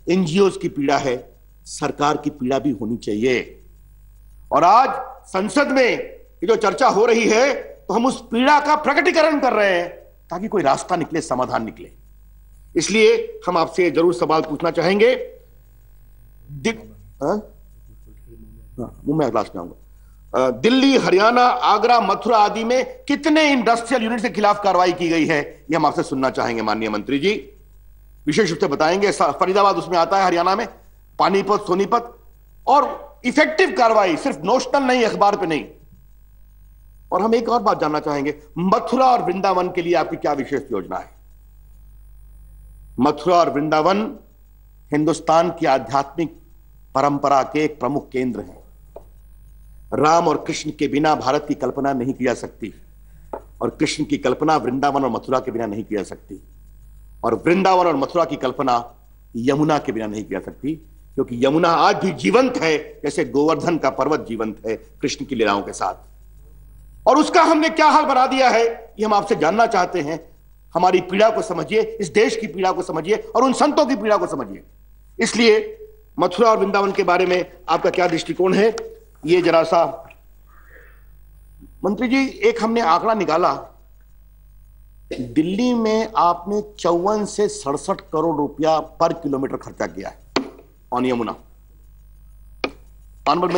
NGOs की पीड़ा है, सरकार की पीड़ा भी होनी चाहिए। और आज संसद में ये जो चर्चा हो रही है, तो हम उस पीड़ा का प्रकटीकरण कर रहे हैं ताकि कोई रास्ता निकले, समाधान निकले। इसलिए हम आपसे जरूर सवाल पूछना चाहेंगे। मुंह में लास्ट में आऊंगा। दिल्ली, हरियाणा, आगरा, मथुरा आदि में कितने इंडस्ट्रियल यूनिट के खिलाफ कार्रवाई की गई है, यह हम आपसे सुनना चाहेंगे माननीय मंत्री जी। विशेष रूप से बताएंगे। फरीदाबाद उसमें आता है, हरियाणा में, पानीपत, सोनीपत। और इफेक्टिव कार्रवाई, सिर्फ नोशनल नहीं, अखबार पे नहीं। और हम एक और बात जानना चाहेंगे, मथुरा और वृंदावन के लिए आपकी क्या विशेष योजना है? मथुरा और वृंदावन हिंदुस्तान की आध्यात्मिक परंपरा के एक प्रमुख केंद्र हैं। राम और कृष्ण के बिना भारत की कल्पना नहीं की जा सकती, और कृष्ण की कल्पना वृंदावन और मथुरा के बिना नहीं की जा सकती, और वृंदावन और मथुरा की कल्पना यमुना के बिना नहीं की जा सकती, क्योंकि यमुना आज भी जीवंत है, जैसे गोवर्धन का पर्वत जीवंत है कृष्ण की लीलाओं के साथ। और उसका हमने क्या हाल बना दिया है, ये हम आपसे जानना चाहते हैं। हमारी पीड़ा को समझिए, इस देश की पीड़ा को समझिए, और उन संतों की पीड़ा को समझिए। इसलिए मथुरा और वृंदावन के बारे में आपका क्या दृष्टिकोण है, ये जरा सा। मंत्री जी, एक हमने आंकड़ा निकाला, दिल्ली में आपने 54 से 67 करोड़ रुपया पर किलोमीटर खर्चा किया है on Yamuna. Honourable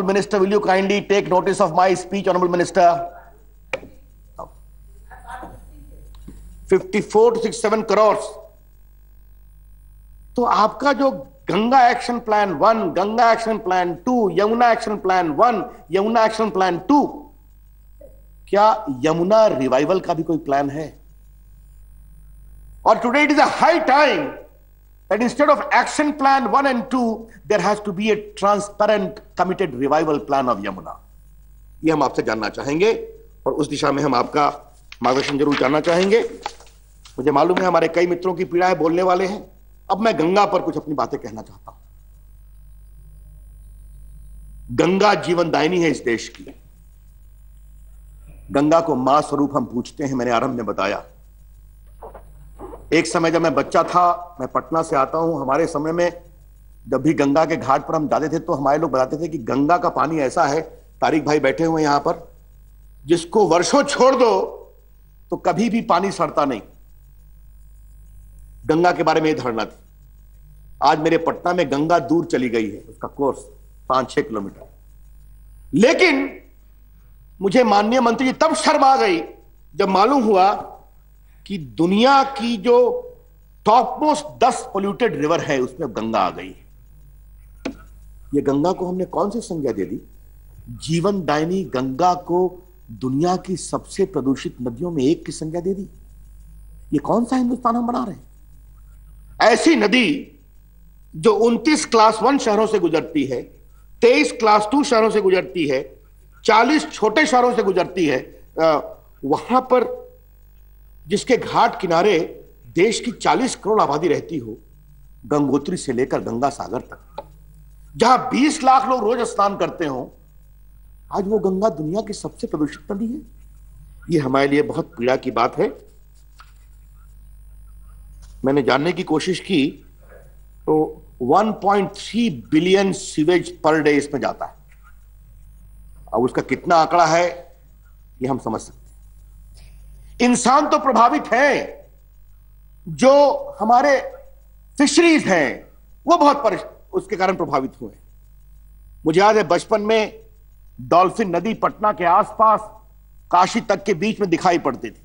minister, will you kindly take notice of my speech, Honorable Minister? 54 to 67 crore. तो आपका जो Ganga action plan 1, Ganga action plan 2, Yamuna action plan 1, Yamuna action plan 2, क्या यमुना रिवाइवल का भी कोई प्लान है? और today it is a high time that instead of action plan 1 and 2, there has to be a transparent, committed revival plan of Yamuna. ये हम आपसे जानना चाहेंगे, और उस दिशा में हम आपका मार्गदर्शन जरूर जानना चाहेंगे। मुझे मालूम है हमारे कई मित्रों की पीड़ा है, बोलने वाले हैं। अब मैं गंगा पर कुछ अपनी बातें कहना चाहता हूं। गंगा जीवनदायिनी है इस देश की। गंगा को मां स्वरूप हम पूछते हैं, मैंने आरंभ में बताया। एक समय जब मैं बच्चा था, मैं पटना से आता हूं, हमारे समय में जब भी गंगा के घाट पर हम जाते थे तो हमारे लोग बताते थे कि गंगा का पानी ऐसा है, तारिक भाई बैठे हुए यहां पर, जिसको वर्षों छोड़ दो तो कभी भी पानी सड़ता नहीं। गंगा के बारे में यह धारणा थी। आज मेरे पटना में गंगा दूर चली गई है, उसका कोर्स 5-6 किलोमीटर। लेकिन मुझे माननीय मंत्री जी तब शर्म आ गई जब मालूम हुआ कि दुनिया की जो टॉप मोस्ट 10 पोल्यूटेड रिवर है उसमें गंगा आ गई। ये गंगा को हमने कौन सी संज्ञा दे दी? जीवनदायिनी गंगा को दुनिया की सबसे प्रदूषित नदियों में एक की संज्ञा दे दी। ये कौन सा हिंदुस्तान हम बना रहे हैं? ऐसी नदी जो 29 क्लास 1 शहरों से गुजरती है, 23 क्लास 2 शहरों से गुजरती है, 40 छोटे शहरों से गुजरती है, वहां पर जिसके घाट किनारे देश की 40 करोड़ आबादी रहती हो, गंगोत्री से लेकर गंगा सागर तक, जहां 20 लाख लोग रोज स्नान करते हो, आज वो गंगा दुनिया की सबसे प्रदूषित नदी है। ये हमारे लिए बहुत पीड़ा की बात है। मैंने जानने की कोशिश की तो 1.3 बिलियन सीवेज पर डे इसमें जाता है। अब उसका कितना आंकड़ा है ये हम समझ सकते हैं। इंसान तो प्रभावित हैं, जो हमारे फिशरीज हैं वो बहुत उसके कारण प्रभावित हुए। मुझे याद है बचपन में डॉल्फिन नदी पटना के आसपास काशी तक के बीच में दिखाई पड़ती थी।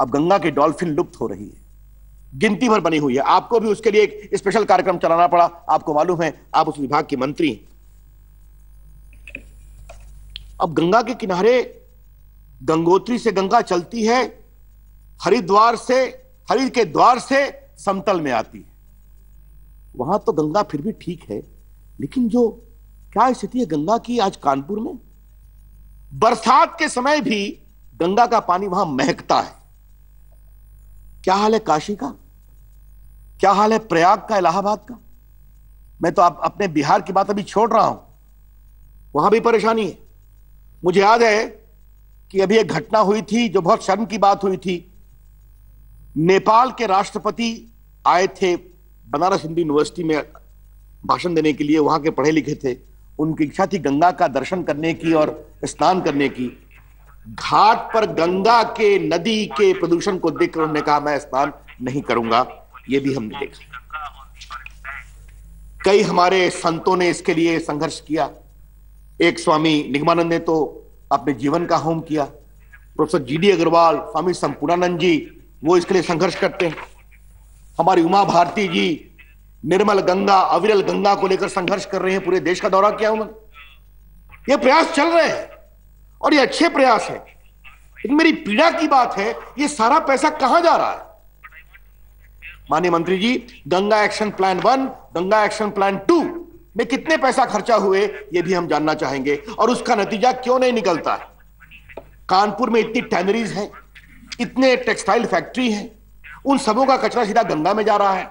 अब गंगा के डॉल्फिन लुप्त हो रही है, गिनती भर बनी हुई है। आपको भी उसके लिए एक स्पेशल कार्यक्रम चलाना पड़ा, आपको मालूम है, आप उस विभाग की मंत्री। अब गंगा के किनारे गंगोत्री से गंगा चलती है, हरिद के द्वार से समतल में आती है। वहां तो गंगा फिर भी ठीक है, लेकिन जो क्या स्थिति है गंगा की आज कानपुर में? बरसात के समय भी गंगा का पानी वहां महकता है। क्या हाल है काशी का? क्या हाल है प्रयाग का, इलाहाबाद का? मैं तो अपने बिहार की बात अभी छोड़ रहा हूं, वहां भी परेशानी है। मुझे याद है कि अभी एक घटना हुई थी जो बहुत शर्म की बात हुई थी। नेपाल के राष्ट्रपति आए थे बनारस हिंदू यूनिवर्सिटी में भाषण देने के लिए, वहां के पढ़े लिखे थे, उनकी इच्छा थी गंगा का दर्शन करने की और स्नान करने की। घाट पर गंगा के, नदी के प्रदूषण को देखकर उन्होंने कहा मैं स्नान नहीं करूंगा। यह भी हमने देखा। कई हमारे संतों ने इसके लिए संघर्ष किया। एक स्वामी निगमानंद ने तो अपने जीवन का होम किया। प्रोफेसर जीडी अग्रवाल, स्वामी संपूर्णानंद जी, वो इसके लिए संघर्ष करते हैं। हमारी उमा भारती जी निर्मल गंगा, अविरल गंगा को लेकर संघर्ष कर रहे हैं। पूरे देश का दौरा किया उन्होंने। ये प्रयास चल रहे हैं और ये अच्छे प्रयास है। लेकिन मेरी पीड़ा की बात है, ये सारा पैसा कहां जा रहा है? माननीय मंत्री ji, Ganga action plan 1, Ganga action plan 2 में कितने पैसा खर्चा हुए, ये भी हम जानना चाहेंगे। और उसका नतीजा क्यों नहीं निकलता है? कानपुर में इतनी टैनरीज हैं, इतने टेक्सटाइल फैक्ट्री हैं, उन सबों का कचरा सीधा गंगा में जा रहा है।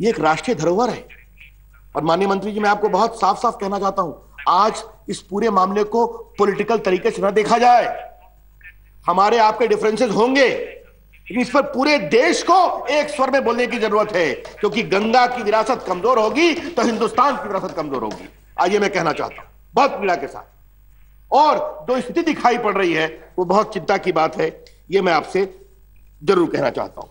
ये एक राष्ट्रीय धरोहर है। और माननीय मंत्री जी, मैं आपको बहुत साफ साफ कहना चाहता हूं, आज इस पूरे मामले को पॉलिटिकल तरीके से न देखा जाए। हमारे आपके डिफरेंसेस होंगे, लेकिन इस पर पूरे देश को एक स्वर में बोलने की जरूरत है, क्योंकि गंगा की विरासत कमजोर होगी तो हिंदुस्तान की विरासत कमजोर होगी। आज ये मैं कहना चाहता हूं बहुत पीड़ा के साथ। और जो स्थिति दिखाई पड़ रही है वो बहुत चिंता की बात है। ये मैं आपसे जरूर कहना चाहता हूं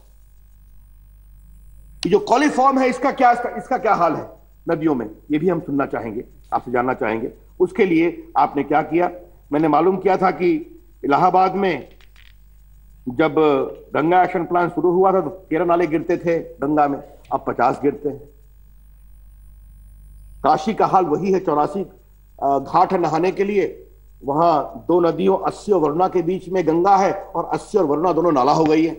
कि जो कॉलीफॉर्म है, इसका क्या हाल है नदियों में, ये भी हम सुनना चाहेंगे, आपसे जानना चाहेंगे। उसके लिए आपने क्या किया? मैंने मालूम किया था कि इलाहाबाद में जब गंगा एक्शन प्लान शुरू हुआ था तो 13 नाले गिरते थे गंगा में, अब 50 गिरते हैं। काशी का हाल वही है, 84 घाट है नहाने के लिए। वहां 2 नदियों 80 और वरुणा के बीच में गंगा है, और 80 और वरुणा दोनों नाला हो गई है।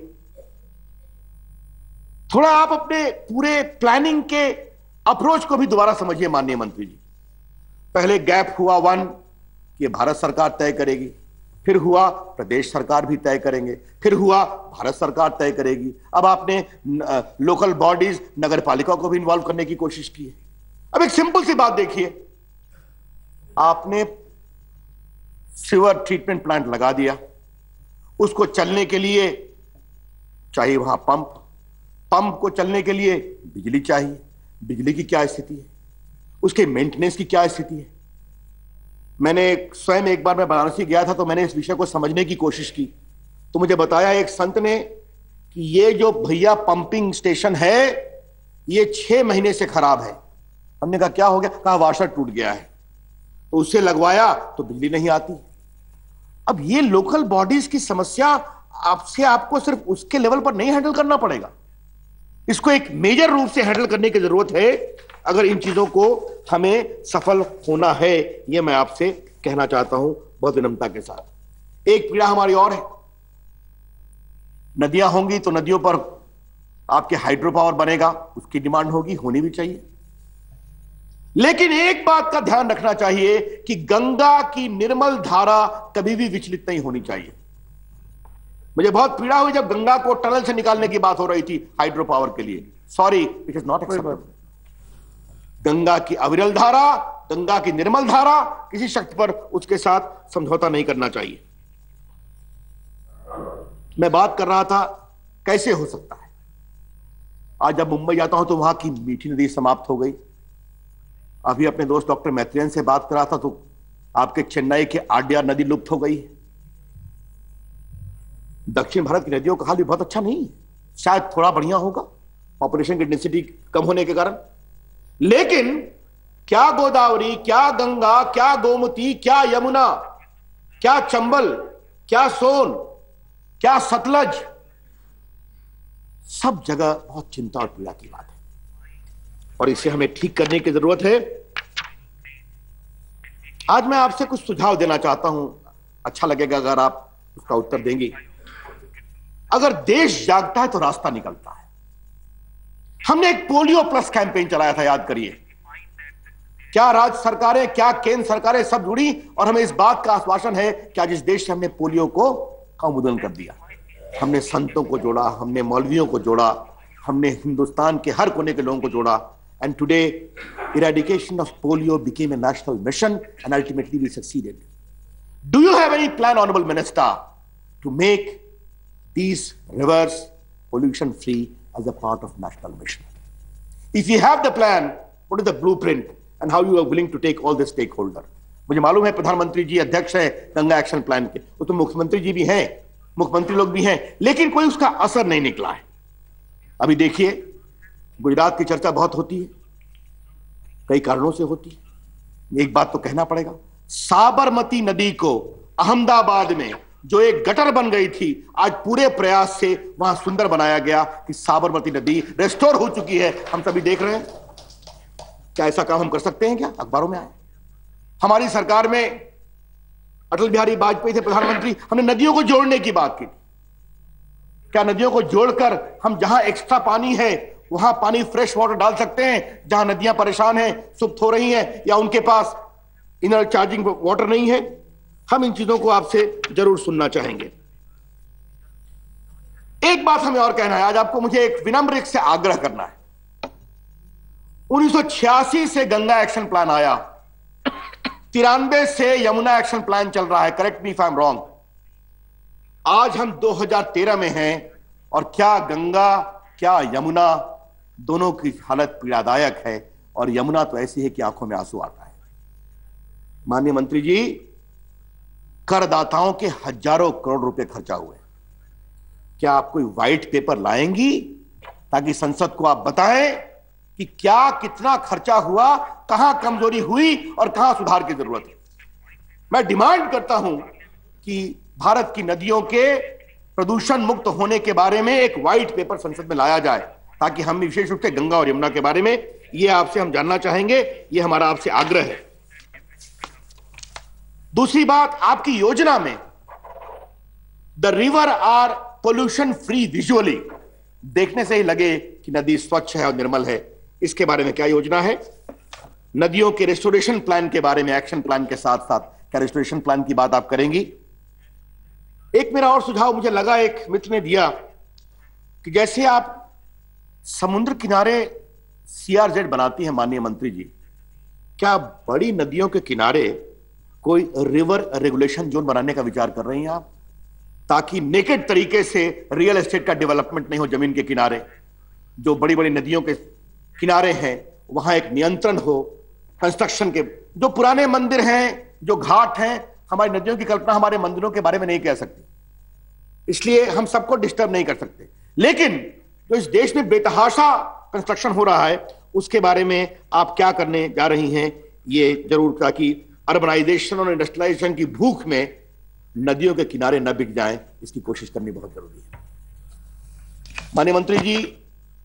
थोड़ा आप अपने पूरे प्लानिंग के अप्रोच को भी दोबारा समझिए माननीय मंत्री जी। पहले गैप हुआ 1 कि भारत सरकार तय करेगी, फिर हुआ प्रदेश सरकार भी तय करेंगे, फिर हुआ भारत सरकार तय करेगी। अब आपने लोकल बॉडीज, नगर पालिका को भी इन्वॉल्व करने की कोशिश की है। अब एक सिंपल सी बात देखिए, आपने सीवर ट्रीटमेंट प्लांट लगा दिया, उसको चलने के लिए चाहिए वहां पंप को चलने के लिए बिजली चाहिए। बिजली की क्या स्थिति है? उसके मेंटेनेंस की क्या स्थिति है? मैंने स्वयं एक बार मैं वाराणसी गया था तो मैंने इस विषय को समझने की कोशिश की, तो मुझे बताया एक संत ने कि ये जो भैया पंपिंग स्टेशन है ये 6 महीने से खराब है। हमने कहा क्या हो गया? कहा वाशर टूट गया है, तो उससे लगवाया तो बिजली नहीं आती। अब ये लोकल बॉडीज की समस्या आपको सिर्फ उसके लेवल पर नहीं हैंडल करना पड़ेगा, इसको एक मेजर रूप से हैंडल करने की जरूरत है अगर इन चीजों को हमें सफल होना है। यह मैं आपसे कहना चाहता हूं बहुत विनम्रता के साथ। एक पीड़ा हमारी और है, नदियां होंगी तो नदियों पर आपके हाइड्रो पावर बनेगा, उसकी डिमांड होगी, होनी भी चाहिए। लेकिन एक बात का ध्यान रखना चाहिए कि गंगा की निर्मल धारा कभी भी विचलित नहीं होनी चाहिए। मुझे बहुत पीड़ा हुई जब गंगा को टनल से निकालने की बात हो रही थी हाइड्रो पावर के लिए। Sorry, it is not acceptable. Ganga की अविरल धारा, गंगा की निर्मल धारा, किसी शक्ति पर उसके साथ समझौता नहीं करना चाहिए। मैं बात कर रहा था कैसे हो सकता है। आज जब मुंबई जाता हूं तो वहां की मीठी नदी समाप्त हो गई। अभी अपने दोस्त डॉक्टर मैत्रियन से बात कर रहा था तो आपके चेन्नई के आड्यार नदी लुप्त हो गई है। दक्षिण भारत की नदियों का हाल भी बहुत अच्छा नहीं है, शायद थोड़ा बढ़िया होगा पॉपुलेशन की डेंसिटी कम होने के कारण। लेकिन क्या गोदावरी, क्या गंगा, क्या गोमती, क्या यमुना, क्या चंबल, क्या सोन, क्या सतलज, सब जगह बहुत चिंता और पीड़ा की बात है और इसे हमें ठीक करने की जरूरत है। आज मैं आपसे कुछ सुझाव देना चाहता हूं, अच्छा लगेगा अगर आप उसका उत्तर देंगे। अगर देश जागता है तो रास्ता निकलता है। हमने एक पोलियो प्लस कैंपेन चलाया था, याद करिए। क्या राज्य सरकारें, क्या केंद्र सरकारें सब जुड़ी और हमें इस बात का आश्वासन है कि आज इस देश से हमने पोलियो को उन्मूलन कर दिया। हमने संतों को जोड़ा, हमने मौलवियों को जोड़ा, हमने हिंदुस्तान के हर कोने के लोगों को जोड़ा। And today eradication of polio became a national mission and ultimately we succeeded. Do you have any plan, Honorable Minister, to make these rivers pollution free as a part of national mission. If you have the plan, what is the blueprint and how you are willing to take all the stakeholder? मुझे मालूम है प्रधानमंत्री जी अध्यक्ष है Ganga action plan के, वो तो मुख्यमंत्री जी भी हैं, मुख्यमंत्री लोग भी हैं, लेकिन कोई उसका असर नहीं निकला है। अभी देखिए गुजरात की चर्चा बहुत होती है, कई कारणों से होती है। एक बात तो कहना पड़ेगा, साबरमती नदी को अहमदाबाद में जो एक गटर बन गई थी, आज पूरे प्रयास से वहां सुंदर बनाया गया कि साबरमती नदी रेस्टोर हो चुकी है। हम सभी देख रहे हैं। क्या ऐसा काम हम कर सकते हैं? क्या अखबारों में आए? हमारी सरकार में अटल बिहारी वाजपेयी थे प्रधानमंत्री, हमने नदियों को जोड़ने की बात की। क्या नदियों को जोड़कर हम जहां एक्स्ट्रा पानी है वहां पानी फ्रेश वाटर डाल सकते हैं? जहां नदियां परेशान हैं, सुप्त हो रही हैं, या उनके पास इनर चार्जिंग वाटर नहीं है? हम इन चीजों को आपसे जरूर सुनना चाहेंगे। एक बात हमें और कहना है, आज आपको मुझे एक विनम्र से आग्रह करना है। 1986 से गंगा एक्शन प्लान आया, 93 से यमुना एक्शन प्लान चल रहा है, correct me if I am wrong. आज हम 2013 में हैं और क्या गंगा क्या यमुना दोनों की हालत पीड़ादायक है, और यमुना तो ऐसी है कि आंखों में आंसू आता है। माननीय मंत्री जी, करदाताओं के हजारों करोड़ रुपए खर्चा हुए, क्या आप कोई व्हाइट पेपर लाएंगी ताकि संसद को आप बताएं कि क्या कितना खर्चा हुआ, कहां कमजोरी हुई और कहां सुधार की जरूरत है? मैं डिमांड करता हूं कि भारत की नदियों के प्रदूषण मुक्त होने के बारे में एक व्हाइट पेपर संसद में लाया जाए, ताकि हम विशेष रूप से गंगा और यमुना के बारे में ये आपसे हम जानना चाहेंगे। ये हमारा आपसे आग्रह है। दूसरी बात, आपकी योजना में the river are pollution free visually, देखने से ही लगे कि नदी स्वच्छ है और निर्मल है, इसके बारे में क्या योजना है? नदियों के रेस्टोरेशन प्लान के बारे में एक्शन प्लान के साथ साथ क्या रेस्टोरेशन प्लान की बात आप करेंगी? एक मेरा और सुझाव मुझे लगा, एक मित्र ने दिया कि जैसे आप समुद्र किनारे CRZ बनाती हैं माननीय मंत्री जी, क्या बड़ी नदियों के किनारे कोई रिवर रेगुलेशन जोन बनाने का विचार कर रही हैं आप, ताकि नेकेड तरीके से रियल एस्टेट का डेवलपमेंट नहीं हो? जमीन के किनारे जो बड़ी बड़ी नदियों के किनारे हैं वहां एक नियंत्रण हो कंस्ट्रक्शन के। जो पुराने मंदिर हैं, जो घाट हैं, हमारी नदियों की कल्पना हमारे मंदिरों के बारे में नहीं कह सकती, इसलिए हम सबको डिस्टर्ब नहीं कर सकते। लेकिन जो इस देश में बेतहाशा कंस्ट्रक्शन हो रहा है, उसके बारे में आप क्या करने जा रही हैं? ये जरूर, ताकि अर्बनाइजेशन और इंडस्ट्रियलाइजेशन की भूख में नदियों के किनारे न बिक जाएं, इसकी कोशिश करनी बहुत जरूरी है। माननीय मंत्री जी,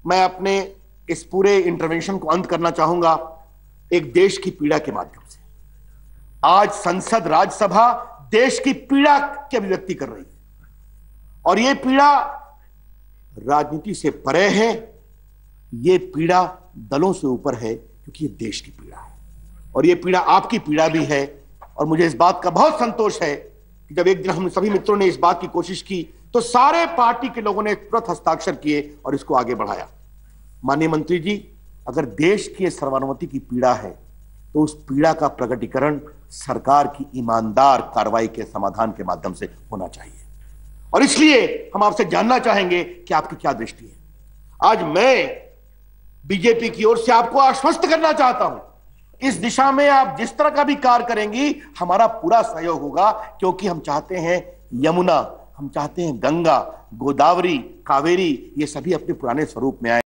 मैं अपने इस पूरे इंटरवेंशन को अंत करना चाहूंगा एक देश की पीड़ा के माध्यम से। आज संसद, राज्यसभा देश की पीड़ा की अभिव्यक्ति कर रही है, और यह पीड़ा राजनीति से परे है, यह पीड़ा दलों से ऊपर है, क्योंकि यह देश की पीड़ा है और यह पीड़ा आपकी पीड़ा भी है। और मुझे इस बात का बहुत संतोष है कि जब एक दिन हम सभी मित्रों ने इस बात की कोशिश की तो सारे पार्टी के लोगों ने तुरंत हस्ताक्षर किए और इसको आगे बढ़ाया। माननीय मंत्री जी, अगर देश की सर्वानुमति की पीड़ा है तो उस पीड़ा का प्रकटीकरण सरकार की ईमानदार कार्रवाई के समाधान के माध्यम से होना चाहिए, और इसलिए हम आपसे जानना चाहेंगे कि आपकी क्या दृष्टि है। आज मैं बीजेपी की ओर से आपको आश्वस्त करना चाहता हूं, इस दिशा में आप जिस तरह का भी कार्य करेंगी हमारा पूरा सहयोग होगा, क्योंकि हम चाहते हैं यमुना, हम चाहते हैं गंगा, गोदावरी, कावेरी, ये सभी अपने पुराने स्वरूप में आए।